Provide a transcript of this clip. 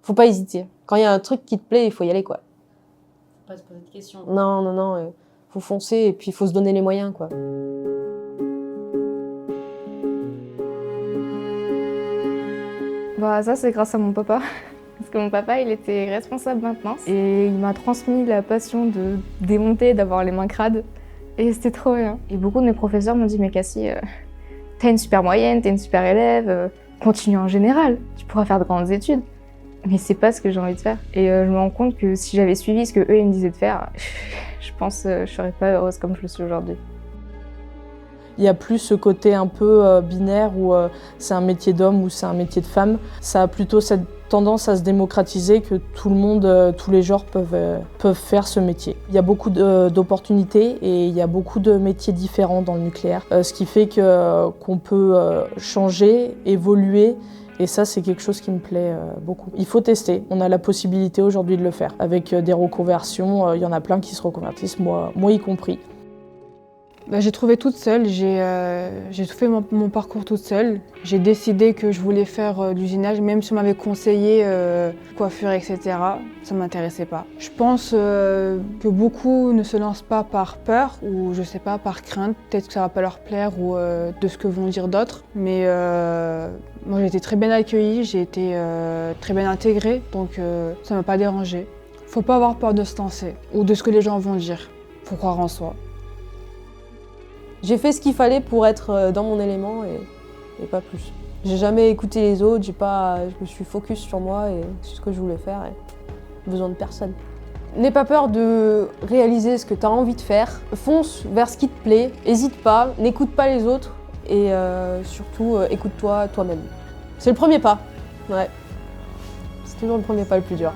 Faut pas hésiter. Quand il y a un truc qui te plaît, il faut y aller, quoi. Faut pas se poser de questions. Non, faut foncer et puis il faut se donner les moyens, quoi. Bah ça c'est grâce à mon papa, parce que mon papa il était responsable maintenance et il m'a transmis la passion de démonter, d'avoir les mains crades et c'était trop bien. Et beaucoup de mes professeurs m'ont dit mais Cassie, t'as une super moyenne, t'es une super élève, continue en général, tu pourras faire de grandes études. Mais c'est pas ce que j'ai envie de faire. Et je me rends compte que si j'avais suivi ce que eux ils me disaient de faire, je pense que je serais pas heureuse comme je le suis aujourd'hui. Il y a plus ce côté un peu binaire où c'est un métier d'homme ou c'est un métier de femme. Ça a plutôt cette tendance à se démocratiser que tout le monde, tous les genres peuvent faire ce métier. Il y a beaucoup d'opportunités et il y a beaucoup de métiers différents dans le nucléaire. Ce qui fait qu'on peut changer, évoluer. Et ça, c'est quelque chose qui me plaît beaucoup. Il faut tester. On a la possibilité aujourd'hui de le faire. Avec des reconversions, il y en a plein qui se reconvertissent, moi y compris. J'ai trouvé toute seule, j'ai fait mon parcours toute seule. J'ai décidé que je voulais faire de l'usinage, même si on m'avait conseillé coiffure, etc. Ça ne m'intéressait pas. Je pense que beaucoup ne se lancent pas par peur ou je sais pas, par crainte. Peut-être que ça ne va pas leur plaire ou de ce que vont dire d'autres. Mais moi j'ai été très bien accueillie, j'ai été très bien intégrée, donc ça ne m'a pas dérangée. Faut pas avoir peur de se lancer ou de ce que les gens vont dire. Faut croire en soi. J'ai fait ce qu'il fallait pour être dans mon élément et pas plus. J'ai jamais écouté les autres, je me suis focus sur moi et sur ce que je voulais faire et besoin de personne. N'aie pas peur de réaliser ce que tu as envie de faire, fonce vers ce qui te plaît, n'hésite pas, n'écoute pas les autres et surtout écoute-toi toi-même. C'est le premier pas, ouais. C'est toujours le premier pas le plus dur.